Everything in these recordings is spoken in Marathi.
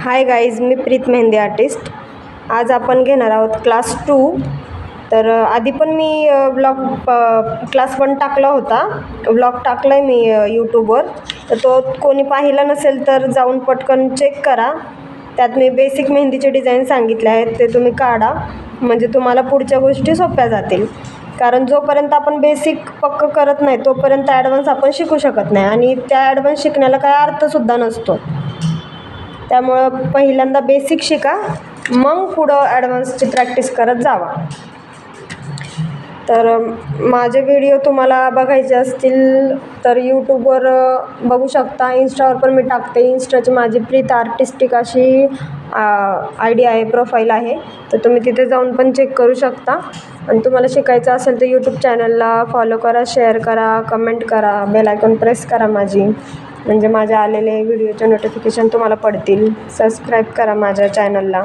हाय गाईज, मी प्रीत मेहंदी आर्टिस्ट. आज आपण घेणार आहोत क्लास 2. तर आधी पण मी ब्लॉग क्लास 1 टाकला होता. ब्लॉग टाकला आहे मी यूट्यूबवर. तर तो कोणी पाहिला नसेल तर जाऊन पटकन चेक करा. त्यात मी बेसिक मेहंदीचे डिझाईन सांगितले आहेत, ते तुम्ही काढा, म्हणजे तुम्हाला पुढच्या गोष्टी सोप्या जातील. कारण जोपर्यंत आपण बेसिक पक्क करत नाही तोपर्यंत ॲडव्हान्स आपण शिकू शकत नाही, आणि त्या ॲडव्हान्स शिकण्याला काय अर्थसुद्धा नसतो. त्यामुळं पहिल्यांदा बेसिक शिका, मग पुढं ॲडव्हान्सची प्रॅक्टिस करत जावा. तर माझे व्हिडिओ तुम्हाला बघायचे असतील तर यूट्यूबवर बघू शकता. इंस्टावर पण मी टाकते. इंस्टाची माझी प्रीत आर्टिस्टिक अशी ID आहे, प्रोफाईल आहे. तर तुम्ही तिथे जाऊन पण चेक करू शकता. आणि तुम्हाला शिकायचं असेल तर यूट्यूब चॅनलला फॉलो करा, शेअर करा, कमेंट करा, बेल आयकॉन प्रेस करा माझी, म्हणजे माझे आलेले व्हिडिओचे नोटिफिकेशन तुम्हाला पडतील. सबस्क्राईब करा माझ्या चॅनलला.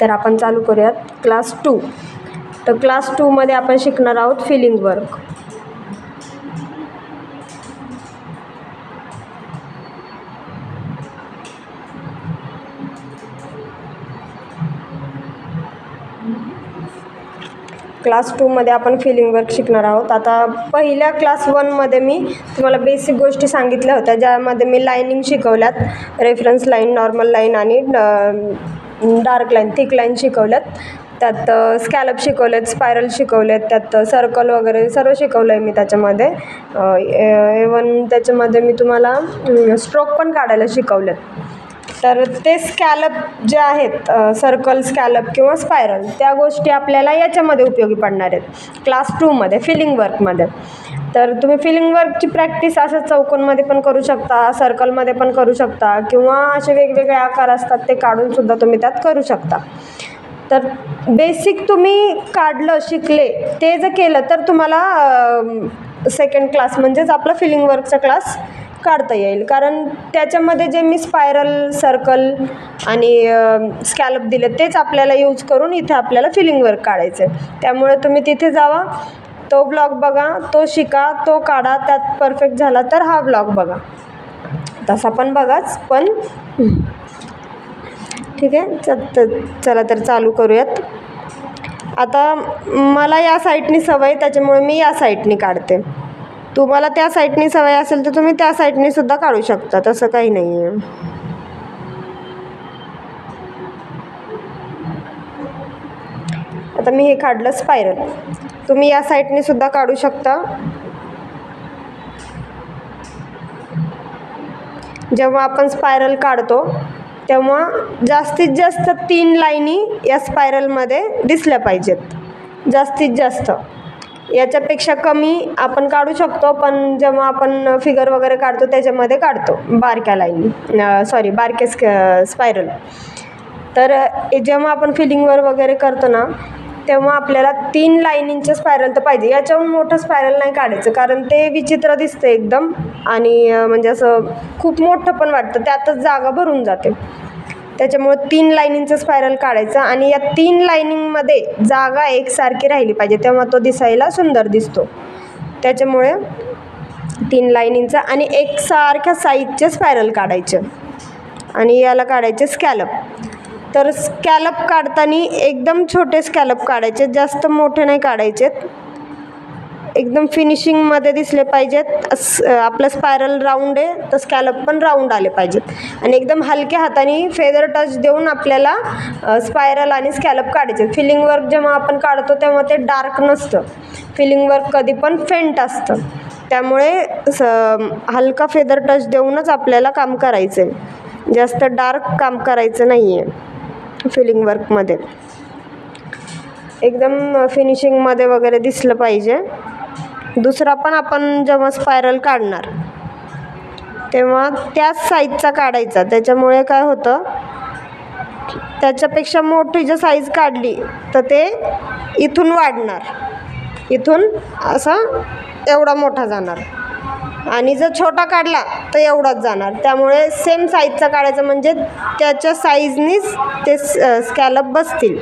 तर आपण चालू करूयात क्लास 2. तर क्लास 2मध्ये आपण शिकणार आहोत फिलिंग वर्क. क्लास 2मध्ये आपण फिलिंग वर्क शिकणार आहोत. आता पहिल्या क्लास 1मध्ये मी तुम्हाला बेसिक गोष्टी सांगितल्या होत्या, ज्यामध्ये मी लाईनिंग शिकवल्यात, रेफरन्स लाईन, नॉर्मल लाईन आणि डार्क लाईन, थिक लाईन शिकवल्यात. त्यात स्कॅलप शिकवलेत, स्पायरल शिकवलेत, त्यात सर्कल वगैरे सर्व शिकवलं आहे मी त्याच्यामध्ये. इवन त्याच्यामध्ये मी तुम्हाला स्ट्रोक पण काढायला शिकवलेत. तर ते स्कॅलप जे आहेत, सर्कल, स्कॅलप किंवा स्पायरल, त्या गोष्टी आपल्याला याच्यामध्ये उपयोगी पडणार आहेत क्लास 2मध्ये, फिलिंग वर्कमध्ये. तर तुम्ही फिलिंग वर्कची प्रॅक्टिस असं चौकोनमध्ये पण करू शकता, सर्कलमध्ये पण करू शकता, किंवा असे वेगवेगळे आकार असतात ते काढूनसुद्धा तुम्ही त्यात करू शकता. तर बेसिक तुम्ही काढलं, शिकले, ते जर केलं तर तुम्हाला सेकंड क्लास म्हणजेच आपला फिलिंग वर्कचा क्लास काढता येईल. कारण त्याच्यामध्ये जे मी स्पायरल, सर्कल आणि स्कॅलप दिले तेच आपल्याला यूज करून इथे आपल्याला फिलिंग वर्क काढायचं आहे. त्यामुळे तुम्ही तिथे जावा, तो ब्लॉग बघा, तो शिका, तो काढा. त्यात परफेक्ट झाला तर हा ब्लॉग बघा. तसा पण बघाच, पण ठीक आहे. चला तर चालू करूयात. आता मला या साईडनी सवय, त्याच्यामुळे मी या साईडनी काढते. तुम्हाला त्या साईडनी सवय असेल तर तुम्ही त्या साईडनी सुद्धा काढू शकता, तसं काही नाही आहे. आता मी हे काढलं स्पायरल. तुम्ही या साईडनी सुद्धा काढू शकता. जेव्हा आपण स्पायरल काढतो तेव्हा जास्तीत जास्त 3 लाईनी या स्पायरलमध्ये दिसल्या पाहिजेत, जास्तीत जास्त. याच्यापेक्षा कमी आपण काढू शकतो, पण जेव्हा आपण फिगर वगैरे काढतो त्याच्यामध्ये काढतो बारक्या लाईनी, बारके स्पायरल. तर जेव्हा आपण फिलिंगवर वगैरे करतो ना, तेव्हा आपल्याला 3 लाईनींचे स्पायरल तर पाहिजे. याच्याहून मोठं स्पायरल नाही काढायचं, कारण ते विचित्र दिसतं एकदम, आणि म्हणजे असं खूप मोठं पण वाटतं, त्यातच जागा भरून जाते. त्याच्यामुळे 3 लाईनींचं स्पायरल काढायचं, आणि या 3 लाईनिंगमध्ये जागा एकसारखी राहिली पाहिजे, तेव्हा तो दिसायला सुंदर दिसतो. त्याच्यामुळे 3 लाईनींचं आणि एकसारख्या साईजचे स्पायरल काढायचे. आणि याला काढायचे स्कॅलप. तर स्कॅलप काढताना एकदम छोटे स्कॅलप काढायचे, जास्त मोठे नाही काढायचे. एकदम फिनिशिंगमध्ये दिसले पाहिजेत. आपलं स्पायरल राऊंड आहे तर स्कॅलप पण राऊंड आले पाहिजेत. आणि एकदम हलक्या हाताने फेदर टच देऊन आपल्याला स्पायरल आणि स्कॅलप काढायचे. फिलिंग वर्क जेव्हा आपण काढतो तेव्हा ते डार्क नसतं. फिलिंग वर्क कधी पण फेंट असतं. त्यामुळे हलका फेदर टच देऊनच आपल्याला काम करायचं आहे, जास्त डार्क काम करायचं नाही आहे फिलिंग वर्कमध्ये. एकदम फिनिशिंगमध्ये वगैरे दिसलं पाहिजे. दुसरा पण आपण जेव्हा स्पायरल काढणार तेव्हा त्याच साईजचा काढायचा. त्याच्यामुळे काय होतं, त्याच्यापेक्षा मोठी जर साईज काढली तर ते इथून वाढणार, इथून असा एवढा मोठा जाणार, आणि जर छोटा काढला तर एवढाच जाणार. त्यामुळे सेम साईजचा काढायचा, म्हणजे त्याच्या साईजनीच ते स्कॅलप बसतील.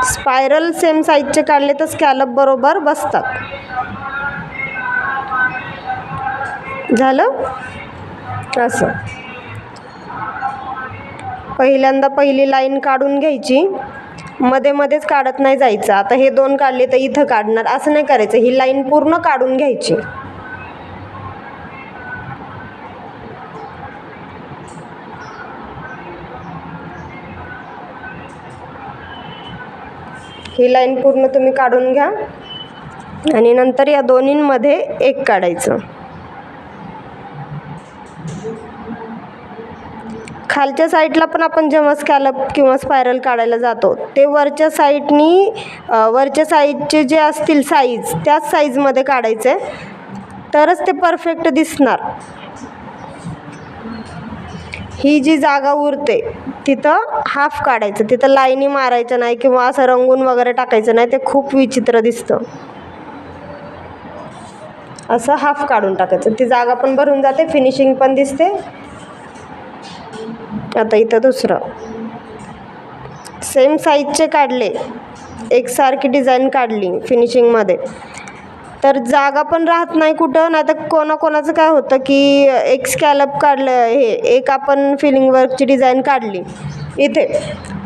स्पायरल सेम साईजचे काढले तर स्कॅलप बरोबर बसतात. झालं असं. पहिल्यांदा पहिली लाईन काढून घ्यायची, मध्ये मध्येच काढत नाही जायचं. आता हे 2 काढले तर इथं काढणार, असं नाही करायचं. ही लाईन पूर्ण काढून घ्यायची. ही लाईन पूर्ण तुम्ही काढून घ्या आणि नंतर या दोन्हींमध्ये एक काढायचं. खालच्या साईडला पण आपण जेव्हा स्कॅलप किंवा स्पायरल काढायला जातो ते वरच्या साईडचे जे असतील साईज त्याच साईजमध्ये काढायचे, तरच ते परफेक्ट दिसणार. ही जी जागा उरते तिथं हाफ काढायचं, तिथं लाईनी मारायचं नाही किंवा असं रंगून वगैरे टाकायचं नाही, ते खूप विचित्र दिसतं. असं हाफ काढून टाकायचं, ती जागा पण भरून जाते, फिनिशिंग पण दिसते. आता इथं दुसरं सेम साईजचे काढले, एकसारखी डिझाईन काढली फिनिशिंगमध्ये, तर जागा पण राहत नाही कुठं. नाही तर कोणाकोणाचं काय होतं की एक स्कॅलप काढलं, हे एक आपण फिलिंग वर्कची डिझाईन काढली इथे,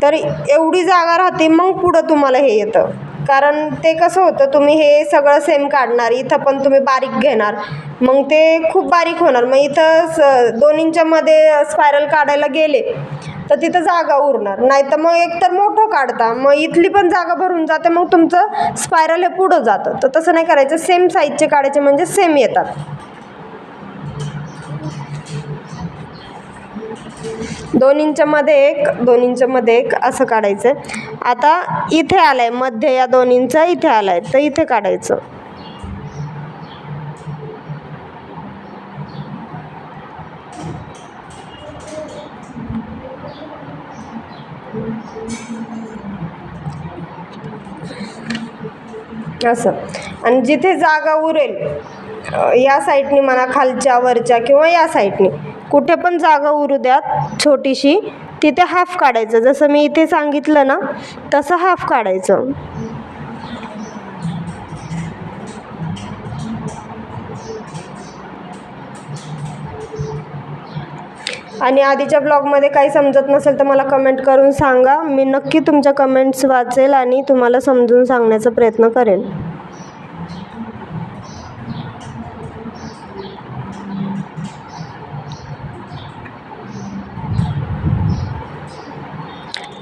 तर एवढी जागा राहते, मग पुढं तुम्हाला हे येतं. कारण ते कसं होतं, तुम्ही हे सगळं सेम काढणार, इथं पण तुम्ही बारीक घेणार, मग ते खूप बारीक होणार. मग इथं 2 इंचामध्ये स्पायरल काढायला गेले तर तिथं जागा उरणार नाही. तर मग एकतर मोठं काढता, मग इथली पण जागा भरून जाते, मग तुमचं स्पायरल हे पुढं जातं. तर तसं नाही करायचं, सेम साईजचे काढायचे म्हणजे सेम येतात. 2 इंचमध्ये एक, 2 इंचमध्ये एक असं काढायचं. आता इथे आलाय मध्ये, या 2 इंच इथे आलाय, तर इथे काढायचं. असं. आणि जिथे जागा उरेल या साईडनी म्हणा, खालच्या वरच्या किंवा या साईडनी कुठे पण जागा उरू द्यात छोटीशी, तिथे हाफ काढायचं. जसं मी इथे सांगितलं ना तसं हाफ काढायचं. आणि आधीच्या ब्लॉगमध्ये काही समजत नसेल तर मला कमेंट करून सांगा, मी नक्की तुमच्या कमेंट्स वाचेल आणि तुम्हाला समजून सांगण्याचा प्रयत्न करेन.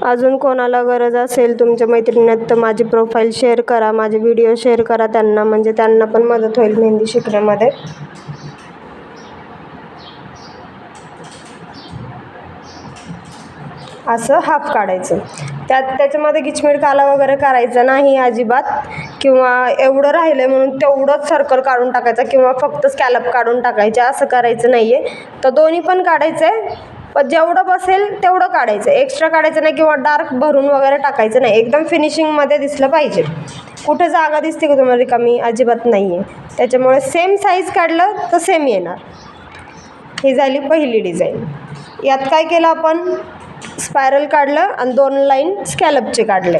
अजून कोणाला गरज असेल तुमच्या मैत्रिणीत तर माझी प्रोफाईल शेअर करा, माझे व्हिडिओ शेअर करा त्यांना, म्हणजे त्यांना पण मदत होईल मेहंदी शिकण्यामध्ये. असं हाफ काढायचं. त्याच्यामध्ये गिचमीड काला वगैरे करायचं नाही अजिबात, किंवा एवढं राहिलं म्हणून तेवढंच सर्कल काढून टाकायचा किंवा फक्त स्कॅलप काढून टाकायचे, असं करायचं नाही आहे. तर दोन्ही पण काढायचं आहे, पण जेवढं बसेल तेवढं काढायचं, एक्स्ट्रा काढायचं नाही किंवा डार्क भरून वगैरे टाकायचं नाही. एकदम फिनिशिंगमध्ये दिसलं पाहिजे. कुठे जागा दिसते का तुम्हाला रिकामी? अजिबात नाही आहे. त्याच्यामुळे सेम साईज काढलं तर सेम येणार. ही झाली पहिली डिझाईन. यात काय केलं आपण, स्पायरल काढलं आणि 2 लाईन स्कॅलपचे काढले.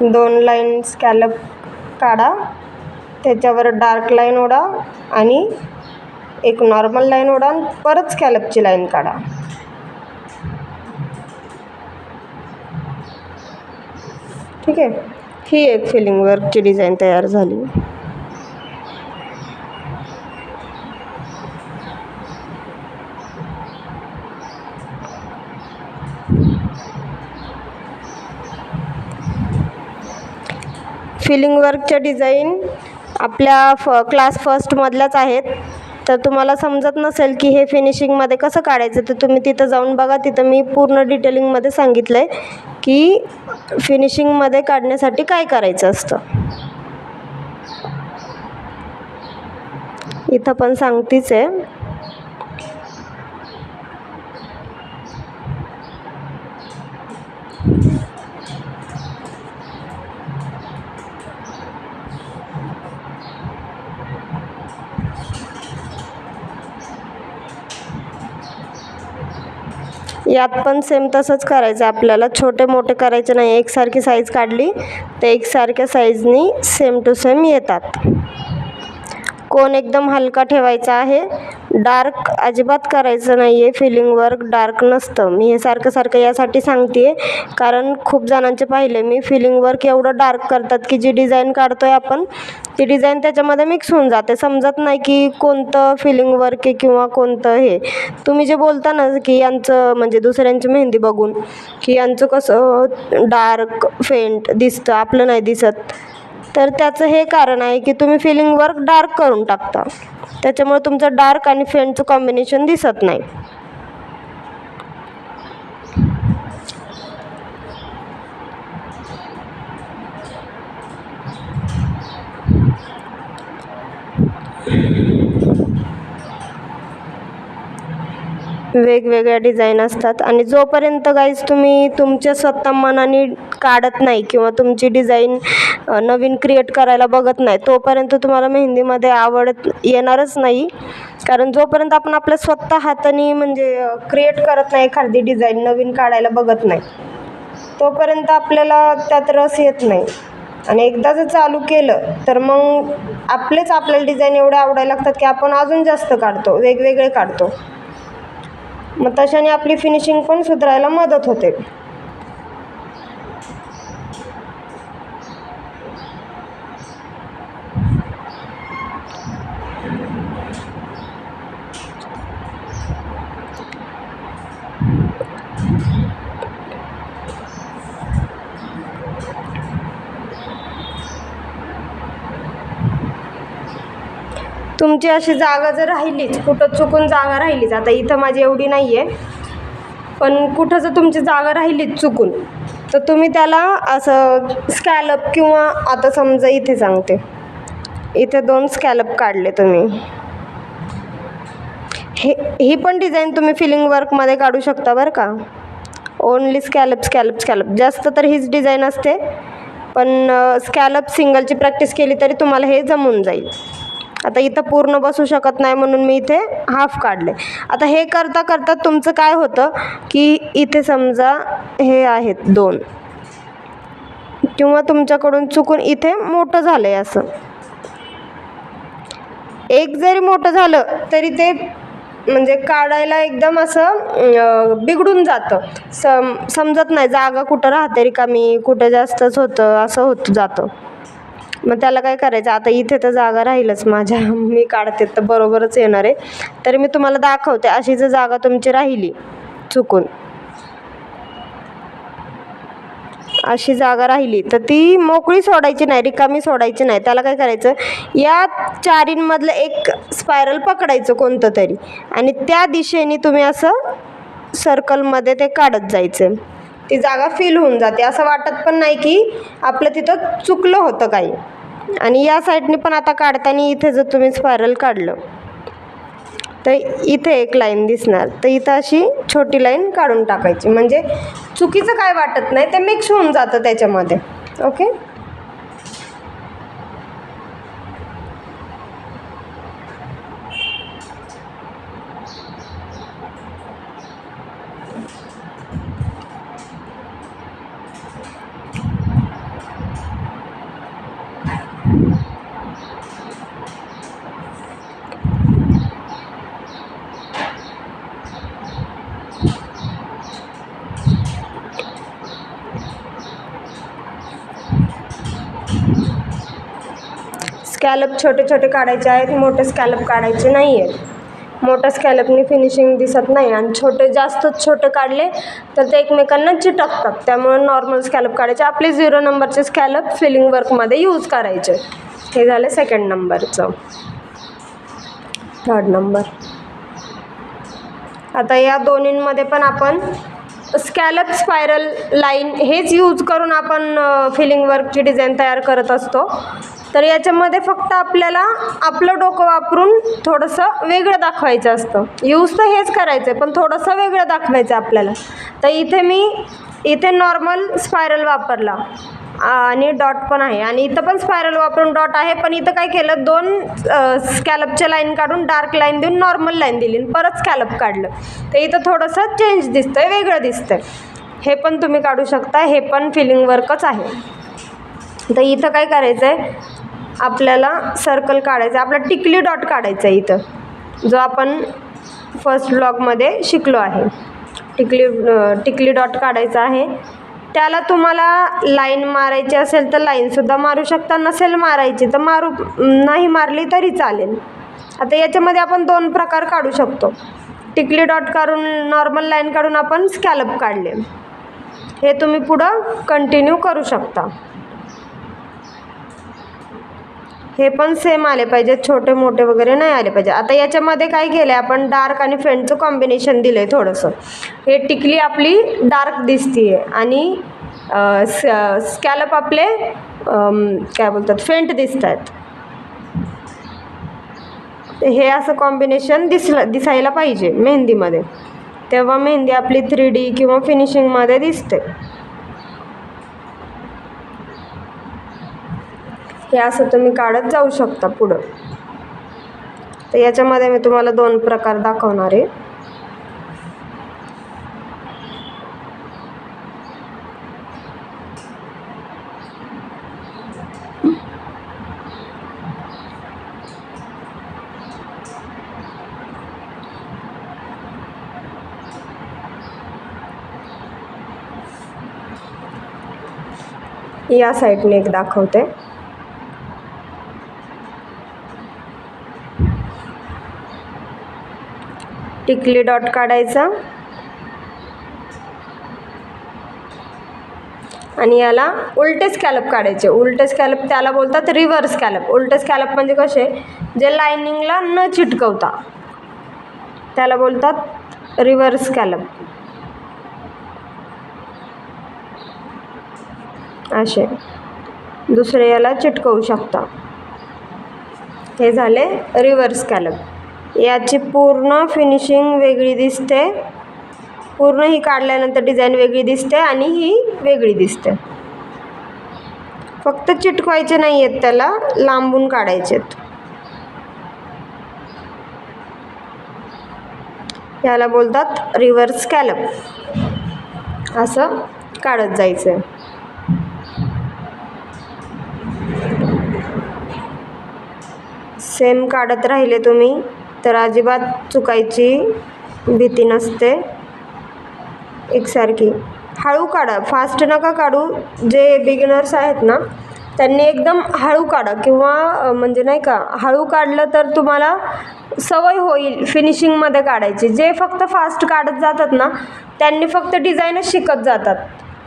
दोन लाईन स्कॅलप काढा, त्याच्यावर डार्क लाईन ओढा आणि एक नॉर्मल लाईन ओढा, परत स्कॅलपची लाईन काढा. ठीक आहे. ही एक फिलिंग वर्कची डिझाईन तयार झाली. फिलिंग वर्कच्या डिझाईन आपल्या क्लास फर्स्टमधल्याच आहेत. तर तुम्हाला समजत नसेल की हे फिनिशिंगमध्ये कसं काढायचं तर तुम्ही तिथं जाऊन बघा. तिथं मी पूर्ण डिटेलिंगमध्ये सांगितलं आहे की फिनिशिंगमध्ये काढण्यासाठी काय करायचं असतं. इथं पण सांगतीच आहे. यात पण सेम तसंच करायचं आपल्याला, छोटे मोठे करायचे नाही. एकसारखी साईज काढली तर एकसारख्या साईजनी सेम टू सेम येतात. कोन एकदम हलका ठेवायचा आहे, डार्क अजिबात करायचं नाही आहे. फिलिंग वर्क डार्क नसतं. मी हे सारखं यासाठी सांगते आहे कारण खूप जणांचे पाहिले मी, फिलिंग वर्क एवढं डार्क करतात की जी डिझाईन काढतोय आपण ती डिझाईन त्याच्यामध्ये मिक्स होऊन जाते, समजत नाही की कोणतं फिलिंग वर्क आहे किंवा कोणतं हे. तुम्ही जे बोलता ना की यांचं म्हणजे दुसऱ्यांची मेहंदी बघून की यांचं कसं डार्क फेंट दिसतं, आपलं नाही दिसत, तर त्याचं हे कारण आहे की तुम्ही फिलिंग वर्क डार्क करून टाकता, त्याच्यामुळे तुमचं डार्क आणि फेंटचं कॉम्बिनेशन दिसत नाही. वेगवेगळ्या डिझाईन असतात आणि जोपर्यंत गाईज तुम्ही तुमच्या स्वतः मनाने काढत नाही किंवा तुमची डिझाईन नवीन क्रिएट करायला बघत नाही तोपर्यंत तुम्हाला मेहंदीमध्ये आवड येणारच नाही. कारण जोपर्यंत आपण आपल्या स्वतः हाताने म्हणजे क्रिएट करत नाही, एखादी डिझाईन नवीन काढायला बघत नाही, तोपर्यंत आपल्याला त्यात रस येत नाही. आणि एकदा जर चालू केलं तर मग आपल्याला डिझाईन एवढे आवडायला लागतात की आपण अजून जास्त काढतो, वेगवेगळे काढतो. मग तशाने आपली फिनिशिंग पण सुधारायला मदत होते. तुमची अशी जागा जर राहिलीच, कुठं चुकून जागा राहिलीच, आता इथं माझी एवढी नाही आहे, पण कुठं जर तुमची जागा राहिलीच चुकून, तर तुम्ही त्याला असं स्कॅलप किंवा आता समजा इथे सांगते, इथे 2 स्कॅलप काढले तुम्ही, ही पण डिझाईन तुम्ही फिलिंग वर्कमध्ये काढू शकता बरं का. ओनली स्कॅलप जास्त तर हीच डिझाईन असते, पण स्कॅलप सिंगलची प्रॅक्टिस केली तरी तुम्हाला हे जमून जाईल. आता इथं पूर्ण बसू शकत नाही म्हणून मी इथे हाफ काढले. आता हे करता करता तुमचं काय होतं की इथे समजा हे आहेत 2 किंवा तुमच्याकडून चुकून इथे मोठं झालं आहे, असं एक जरी मोठं झालं तरी ते म्हणजे काढायला एकदम असं बिघडून जातं, समजत नाही जागा कुठं राहते रिकामी, कुठं जास्तच होतं, असं होत जातं. मग त्याला काय करायचं, आता इथे तर जागा राहीलच माझ्या, मी काढते तर बरोबरच येणार आहे. तरी मी तुम्हाला दाखवते, अशी जर जागा तुमची राहिली चुकून, अशी जागा राहिली तर ती मोकळी सोडायची नाही, रिकामी सोडायची नाही. त्याला काय करायचं, या 4मधलं एक स्पायरल पकडायचं कोणतं तरी आणि त्या दिशेने तुम्ही असं सर्कलमध्ये ते काढत जायचं. ती जागा फिल होऊन जाते, असं वाटत पण नाही की आपलं तिथं चुकलं होतं काही. आणि या साईडने पण आता काढताना इथे जर तुम्ही स्पायरल काढलं तर इथे एक लाईन दिसणार, तर इथं अशी छोटी लाईन काढून टाकायची, म्हणजे चुकीचं काय वाटत नाही, ते मिक्स होऊन जातं त्याच्यामध्ये. ओके. स्कॅलप छोटे छोटे काढायचे आहेत, मोठे स्कॅलप काढायचे नाही आहेत. मोठ्या स्कॅलपनी फिनिशिंग दिसत नाही आणि जास्तच छोटे काढले तर ते एकमेकांना चिटकतात, त्यामुळे नॉर्मल स्कॅलप काढायचे. आपले 0 नंबरचे स्कॅलप फिलिंग वर्कमध्ये यूज करायचे. हे झालं 2nd नंबरचं. 3rd number. आता या दोन्हींमध्ये पण आपण स्कॅलप स्पायरल लाईन हेच यूज करून आपण फिलिंग वर्कची डिझाईन तयार करत असतो. तर याच्यामध्ये फक्त आपल्याला आपलं डोकं वापरून थोडंसं वेगळं दाखवायचं असतं. यूज तर हेच करायचं आहे पण थोडंसं वेगळं दाखवायचं आपल्याला. तर इथे मी नॉर्मल स्पायरल वापरला आणि डॉट पण आहे, आणि इथं पण स्पायरल वापरून डॉट आहे, पण इथं काय केलं, 2 स्कॅलपच्या लाईन काढून डार्क लाईन देऊन नॉर्मल लाईन दिली, परत स्कॅलप काढलं, तर इथं थोडंसं चेंज दिसतंय, वेगळं दिसतंय. हे पण तुम्ही काढू शकता, हे पण फिलिंग वर्कच आहे. तर इथं काय करायचं आहे, आपल्याला सर्कल काढायचं आहे, आपला टिकली डॉट काढायचा आहे इथं, जो आपण फर्स्ट ब्लॉगमध्ये शिकलो आहे. टिकली डॉट काढायचा आहे. त्याला तुम्हाला लाईन मारायची असेल तर लाईनसुद्धा मारू शकता, नसेल मारायची तर नाही मारली तरी चालेल. आता याच्यामध्ये आपण 2 प्रकार काढू शकतो. टिकली डॉट काढून नॉर्मल लाईन काढून आपण स्कॅलप काढले. हे तुम्ही पुढं कंटिन्यू करू शकता. हे पण सेम आले पाहिजे, छोटे मोठे वगैरे नाही आले पाहिजे. आता याच्यामध्ये काय केलं आहे, आपण डार्क आणि फेंटचं कॉम्बिनेशन दिलं आहे थोडंसं. हे टिकली आपली डार्क दिसते आहे आणि स्कॅलप आपले काय बोलतात, फेंट दिसत आहेत. हे असं कॉम्बिनेशन दिसायला पाहिजे मेहंदीमध्ये, तेव्हा मेहंदी आपली 3D किंवा फिनिशिंगमध्ये दिसते. हे असं तुम्ही काढत जाऊ शकता पुढं. तर याच्यामध्ये मी तुम्हाला 2 प्रकार दाखवणार आहे. या साईडने एक दाखवते. टिकली डॉट काढायचा आणि याला उलटे स्कॅलप काढायचे. उलटे स्कॅलप त्याला बोलतात रिव्हर्स स्कॅलप. उलटे स्कॅलप म्हणजे कसे, जे लाइनिंगला न चिटकवता त्याला बोलतात रिव्हर्स स्कॅलप. असे दुसरे याला चिटकवू शकता. हे झाले रिव्हर्स स्कॅलप. याची पूर्ण फिनिशिंग वेगळी दिसते, पूर्ण ही काढल्यानंतर डिझाईन वेगळी दिसते आणि ही वेगळी दिसते. फक्त चिटकवायचे नाही आहेत, त्याला लांबून काढायचे आहेत. याला बोलतात रिव्हर्स स्कॅलप. असं काढत जायचं. सेम काढत राहिले तुम्ही तर अजिबात चुकायची भीती नसते. एकसारखी हळू काढा, फास्ट नका काढू. जे बिगिनर्स आहेत ना त्यांनी एकदम हळू काढा, किंवा म्हणजे नाही का, हळू काढलं तर तुम्हाला सवय होईल फिनिशिंगमध्ये काढायची. जे फक्त फास्ट काढत जातात ना त्यांनी फक्त डिझाईनच शिकत जातात,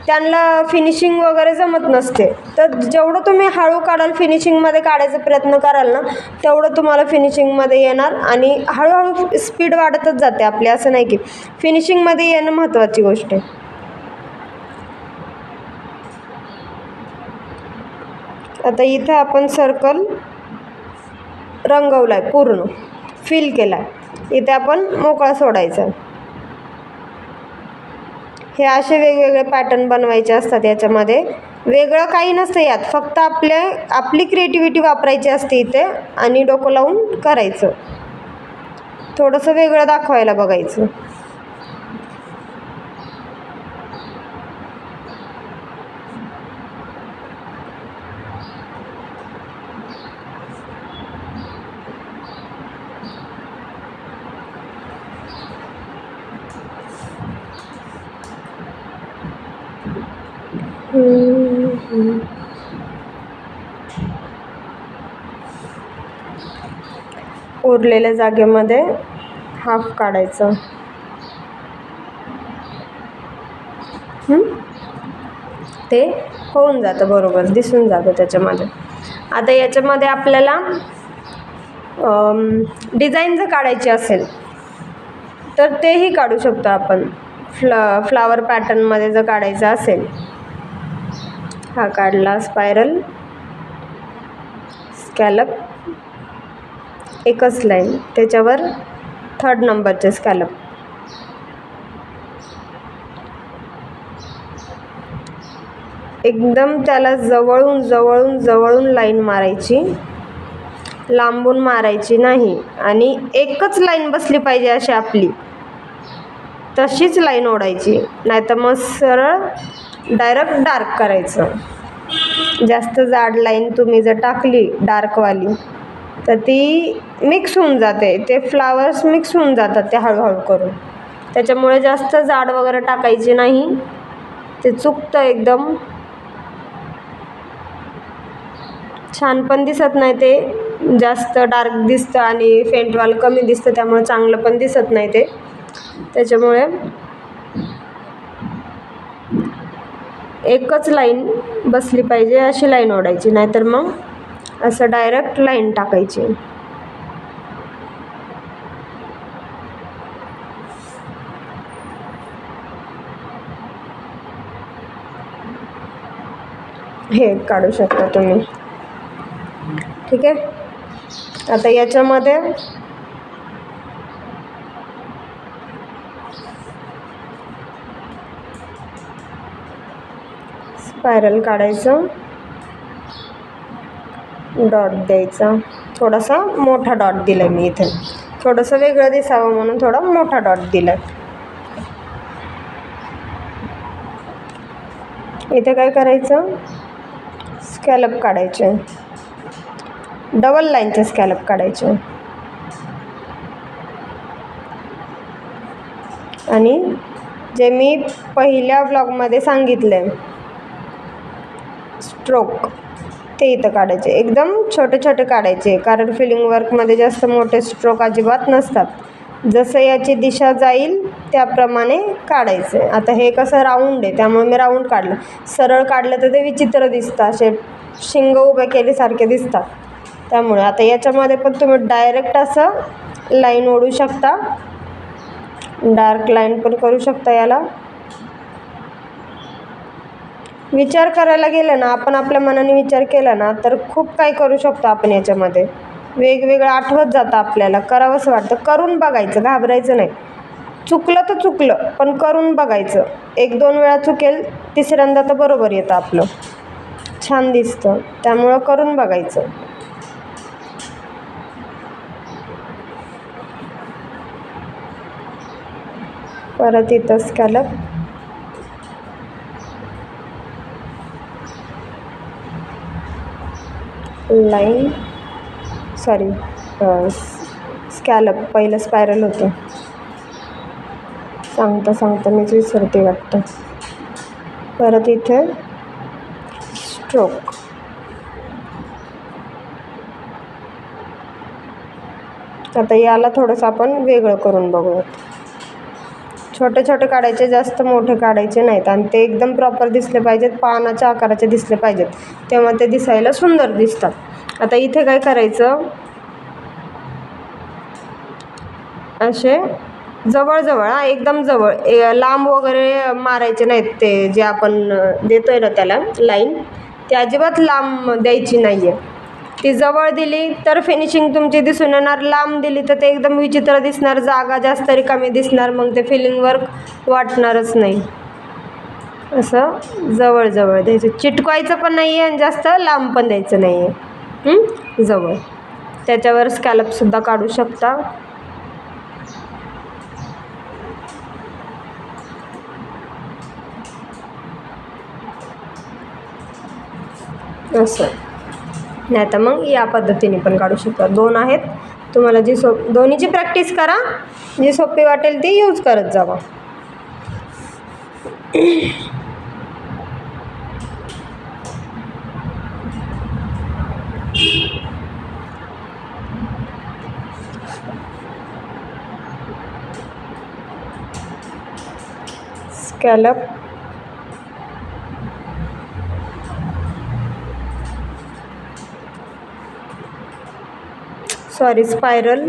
त्यांना फिनिशिंग वगैरे जमत नसते. तर जेवढं तुम्ही हळू काढाल, फिनिशिंगमध्ये काढायचा प्रयत्न कराल ना, तेवढं तुम्हाला फिनिशिंगमध्ये येणार. आणि हळूहळू स्पीड वाढतच जाते आपली, असं नाही की फिनिशिंगमध्ये येणं महत्त्वाची गोष्ट आहे. आता इथं आपण सर्कल रंगवला आहे, पूर्ण फिल केला आहे. इथे आपण मोकळा सोडायचा. हे असे वेगवेगळे पॅटर्न बनवायचे असतात. याच्यामध्ये वेगळं काही नसतं यात, फक्त आपली क्रिएटिव्हिटी वापरायची असते इथे आणि डोकं लावून करायचं. थोडंसं वेगळं दाखवायला बघायचं. उरलेल्या जागेमध्ये हाफ काढायचं. ते होऊन जातं, बरोबर दिसून जातं त्याच्यामध्ये. आता याच्यामध्ये आपल्याला डिझाईन जर काढायची असेल तर तेही काढू शकतो आपण. फ्लावर पॅटर्नमध्ये जर काढायचं असेल, हा काढला स्पायरल, स्कॅलप, एकच लाईन, त्याच्यावर 3rd नंबरचे स्कॅलप. एकदम त्याला जवळून लाईन मारायची, लांबून मारायची नाही. आणि एकच लाईन बसली पाहिजे अशी आपली, तशीच लाईन ओढायची. नाहीतर मग सरळ डायरेक्ट डार्क करायचं. जास्त जाड लाईन तुम्ही जर टाकली डार्कवाली तर ती मिक्स होऊन जाते, ते फ्लावर्स मिक्स होऊन जातात ते हळूहळू करून. त्याच्यामुळे जास्त जाड वगैरे टाकायची नाही, ते चुकतं एकदम, छान पण दिसत नाही. ते जास्त डार्क दिसतं आणि फेंटवालं कमी दिसतं, त्यामुळे चांगलं पण दिसत नाही ते. त्याच्यामुळे एकच लाईन बसली पाहिजे अशी लाईन ओढायची, नाहीतर मग असं डायरेक्ट लाईन टाकायची. हे काढू शकता तुम्ही. ठीक आहे. आता याच्यामध्ये स्पायरल काढायचं, डॉट द्यायचा. थोडासा मोठा डॉट दिला मी इथे, थोडंसं वेगळं दिसावं म्हणून थोडा मोठा डॉट दिला. इथे काय करायचं, स्कॅलप काढायचे, डबल लाईनचे स्कॅलप काढायचे. आणि जे मी पहिल्या ब्लॉगमध्ये सांगितलं स्ट्रोक, ते इथं काढायचे. एकदम छोटे छोटे काढायचे, कारण फिलिंग वर्कमध्ये जास्त मोठे स्ट्रोक अजिबात नसतात. जसं याची दिशा जाईल त्याप्रमाणे काढायचं. आता हे कसं राऊंड आहे त्यामुळे मी राऊंड काढलं. सरळ काढलं तर ते विचित्र दिसतं, असे शिंग उभे केल्यासारखे दिसतात. त्यामुळे आता याच्यामध्ये पण तुम्ही डायरेक्ट असं लाईन ओढू शकता, डार्क लाईन पण करू शकता. याला विचार करायला गेलं ना आपण, आपल्या मनाने विचार केला ना तर खूप काही करू शकतो आपण. याच्यामध्ये वेगवेगळं आठवत जातं आपल्याला, करावंसं वाटतं. करून बघायचं, घाबरायचं नाही. चुकलं तर चुकलं, पण करून बघायचं. 1-2 वेळा चुकेल, तिसऱ्यांदा तर बरोबर येतं आपलं, छान दिसतं. त्यामुळं करून बघायचं. परत इथं स्कॅलप, लाईन, सॉरी स्कॅलप, पहिलं स्पायरल होतं, सांगता मीच विसरते वाटतं. परत इथे स्ट्रोक. आता याला थोडंसं आपण वेगळं करून बघूयात. छोटे छोटे काढायचे, जास्त मोठे काढायचे नाहीत. आणि ते एकदम प्रॉपर दिसले पाहिजेत, पानाच्या आकाराचे दिसले पाहिजेत, तेव्हा ते दिसायला सुंदर दिसतात. आता इथे काय करायचं, असे जवळ एकदम जवळ, लांब वगैरे मारायचे नाहीत. ते जे आपण देतोय ना त्याला लाईन, ती अजिबात लांब द्यायची नाही आहे. ती जवळ दिली तर फिनिशिंग तुमची दिसून येणार, लांब दिली तर ते एकदम विचित्र दिसणार, जागा जास्त रिकामी दिसणार, मग ते फिलिंग वर्क वाटणारच नाही. असं जवळ द्यायचं, चिटकवायचं पण नाही आहे आणि जास्त लांब पण द्यायचं नाही आहे, जवळ. त्याच्यावर स्कॅलपसुद्धा काढू शकता. असं, नाही तर मग या पद्धतीने पण काढू शकता. 2 आहेत, तुम्हाला जी दोन्हीची प्रॅक्टिस करा, जी सोपी वाटेल ती यूज करत जावा. स्कॅलप, सॉरी स्पायरल,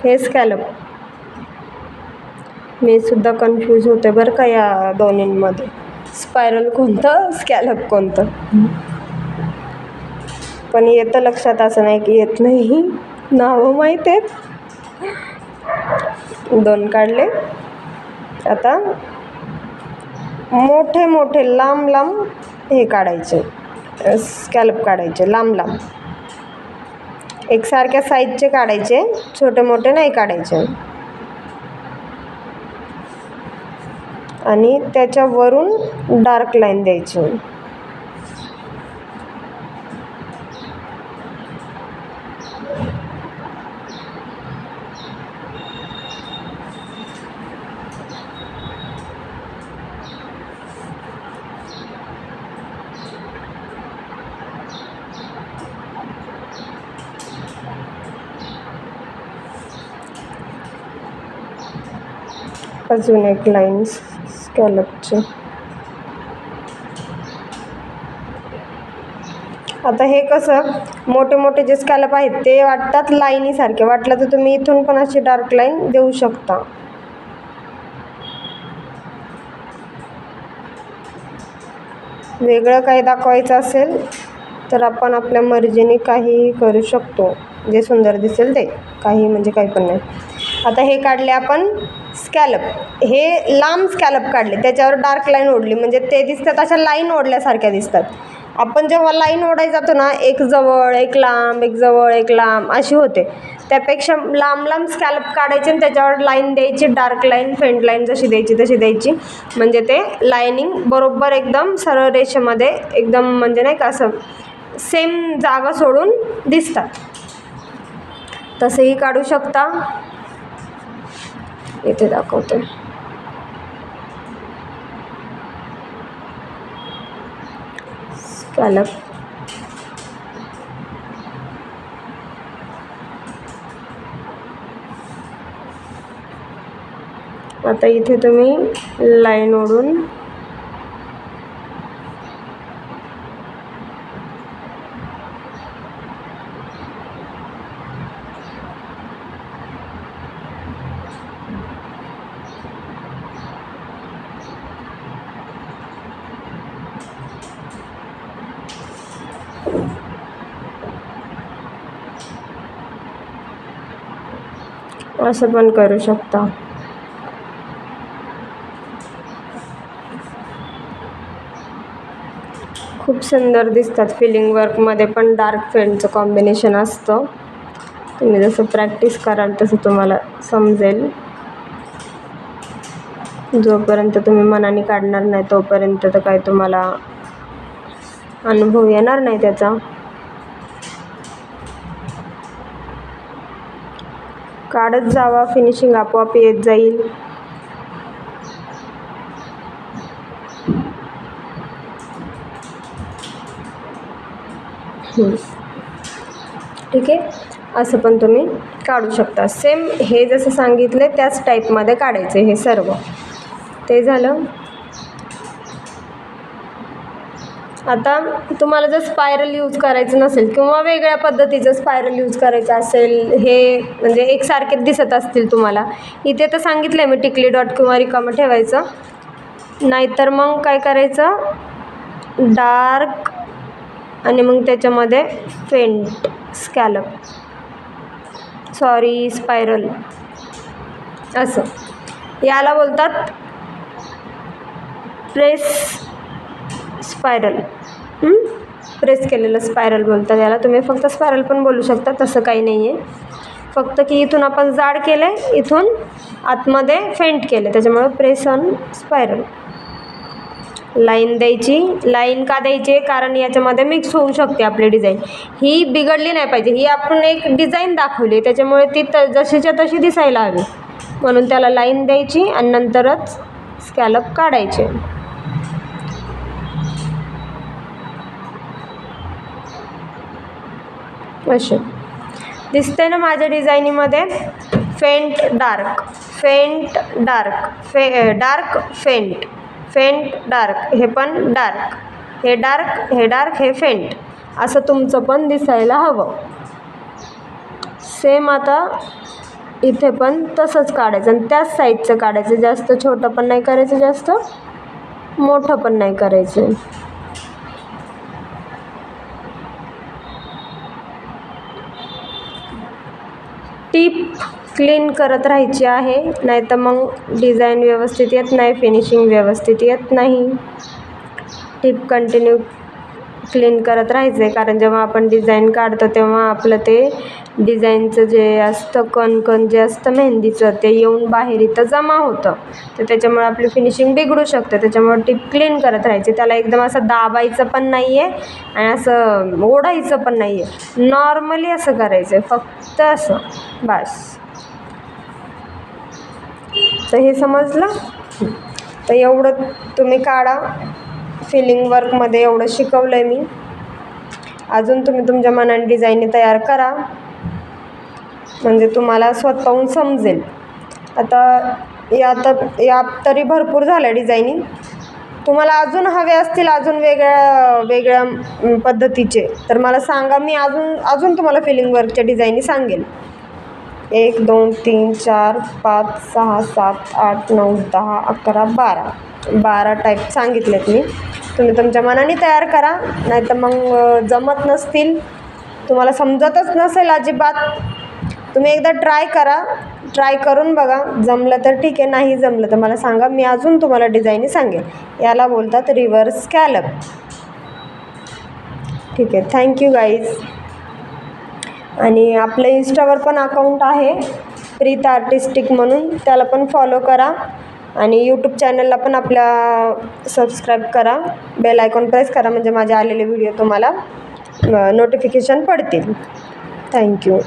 हे स्कॅलप. मी सुद्धा कन्फ्यूज होते बरं का या दोन्हींमध्ये, स्पायरल कोणतं स्कॅलप कोणतं. पण येतं लक्षात, असं नाही की येत नाही, नावं माहीत आहेत. 2 काढले. आता मोठे मोठे लांब लांब हे काढायचे, स्कॅल्प काढायचे लांब लांब, एकसारख्या साईजचे काढायचे, छोटे मोठे नाही काढायचे. आणि त्याच्यावरून डार्क लाईन द्यायची. अजून एक लाईन स्कॅल्पची. आता हे कसं मोठे मोठे जे स्कॅल्प आहेत ते वाटतात लाईनीसारखे, वाटलं तर तुम्ही इथून पण अशी डार्क लाईन देऊ शकता. वेगळं काही दाखवायचं असेल तर आपण आपल्या मर्जीने काहीही करू शकतो, जे सुंदर दिसेल ते, काही म्हणजे काही पण नाही. आता हे काढले आपण स्कॅल्प, हे लांब स्कॅल्प काढले, त्याच्यावर डार्क लाईन ओढली म्हणजे ते दिसतात अशा लाईन ओढल्यासारख्या दिसतात. आपण जेव्हा लाईन ओढायला जातो ना, एक जवळ एक लांब, एक जवळ एक लांब अशी होते. त्यापेक्षा लांब लांब स्कॅल्प काढायचे आणि त्याच्यावर लाईन द्यायची, डार्क लाईन फेंट लाईन जशी द्यायची तशी द्यायची, म्हणजे ते लाईनिंग बरोबर एकदम सरळ रेषेमध्ये एकदम म्हणजे नाही का असं सेम जागा सोडून दिसतात. तसेही काढू शकता. इथे दाखवते. स्कॅल्प आता इथे तुम्ही लाईन ओढून असं पण करू शकता. खूप सुंदर दिसतात. फिलिंग वर्कमध्ये पण डार्क फेंटचं कॉम्बिनेशन असतं. तुम्ही जसं प्रॅक्टिस कराल तसं तुम्हाला समजेल. जोपर्यंत तुम्ही मनाने काढणार नाही तोपर्यंत तर काही तुम्हाला अनुभव येणार नाही त्याचा. काढत जावा, फिनिशिंग आपोआप येत जाईल. ठीक आहे, असं पण तुम्ही काढू शकता. सेम हे जसं सांगितले त्याच टाईपमध्ये काढायचे हे सर्व. ते झालं. आता तुम्हाला जर स्पायरल यूज करायचं नसेल किंवा वेगळ्या पद्धतीचं स्पायरल यूज करायचं असेल, हे म्हणजे एकसारखेच दिसत असतील तुम्हाला, इथे तर सांगितलं आहे मी टिकली डॉट किंवा रिकामं ठेवायचं. नाहीतर मग काय करायचं, डार्क आणि मग त्याच्यामध्ये फेंट स्कॅल्प, सॉरी स्पायरल, असं. याला बोलतात प्रेस स्पायरल. प्रेस केलेलं स्पायरल बोलतात याला. तुम्ही फक्त स्पायरल पण बोलू शकता, तसं काही नाही आहे. फक्त की इथून आपण जाड केलं आहे, इथून आतमध्ये फेंट केलं, त्याच्यामुळे प्रेस ऑन स्पायरल. लाईन द्यायची. लाईन का द्यायची? कारण याच्यामध्ये मिक्स होऊ शकते आपली डिझाईन. ही बिघडली नाही पाहिजे. ही आपण एक डिझाईन दाखवली, त्याच्यामुळे ती जशीच्या तशी दिसायला हवी, म्हणून त्याला लाईन द्यायची आणि नंतरच स्कॅल्प काढायचे. असे दिसते ना माझ्या डिझाईनीमध्ये. Faint dark, faint dark, dark faint, faint dark, हे पण डार्क, हे डार्क, हे डार्क, हे फेंट, असं तुमचं पण दिसायला हवं. सेम आता इथे पण तसंच काढायचं आणि त्याच साईजचं काढायचं. जास्त छोटं पण नाही करायचं, जास्त मोठं पण नाही करायचं. टीप क्लीन करत राहायची आहे, नाही तर मग डिझाईन व्यवस्थित येत नाही, फिनिशिंग व्यवस्थित येत नाही. टिप कंटिन्यू क्लीन करत राहायचं आहे, कारण जेव्हा आपण डिझाईन काढतो तेव्हा आपलं ते डिझाईनचं जे असतं कण जे असतं मेहंदीचं ते येऊन बाहेर इथं जमा होतं, तर त्याच्यामुळे आपली फिनिशिंग बिघडू शकते. त्याच्यामुळे टिप क्लीन करत राहायची. त्याला एकदम असं दाबायचं पण नाही आहे आणि असं ओढायचं पण नाही आहे, नॉर्मली असं करायचं आहे, फक्त असं बस. तर हे समजलं. तर एवढं तुम्ही काढा. फिलिंग वर्कमध्ये एवढं शिकवलं आहे मी. अजून तुम्ही तुमच्या मनाने डिझाईन तयार करा, म्हणजे तुम्हाला स्वतःहून समजेल. आता या तरी भरपूर झाल्या डिझाईनिंग. तुम्हाला अजून हवे असतील अजून वेगळ्या पद्धतीचे तर मला सांगा, मी अजून तुम्हाला फिलिंग वर्कच्या डिझाईनी सांगेल. 1 2 3 4 5 6 7 8 9 10 11 12 टाईप सांगितलेत मी. तुम्ही तुमच्या मनाने तयार करा, नाही तर मग जमत नसतील, तुम्हाला समजतच नसेल अजिबात, तुम्ही एकदा ट्राय करा. ट्राय करून बघा, जमलं तर ठीक आहे, नाही जमलं तर मला सांगा, मी अजून तुम्हाला डिझाईनी सांगेल. याला बोलतात रिव्हर्स स्कॅलप. ठीक आहे, थँक्यू गाईज. आणि आपलं इंस्टावर पण अकाउंट आहे प्रीत आर्टिस्टिक म्हणून, त्याला पण फॉलो करा. आणि यूट्यूब चॅनलला पण आपल्या सबस्क्राईब करा, बेल आयकॉन प्रेस करा, म्हणजे माझे आलेले व्हिडिओ तुम्हाला नोटिफिकेशन पडतील. थँक्यू.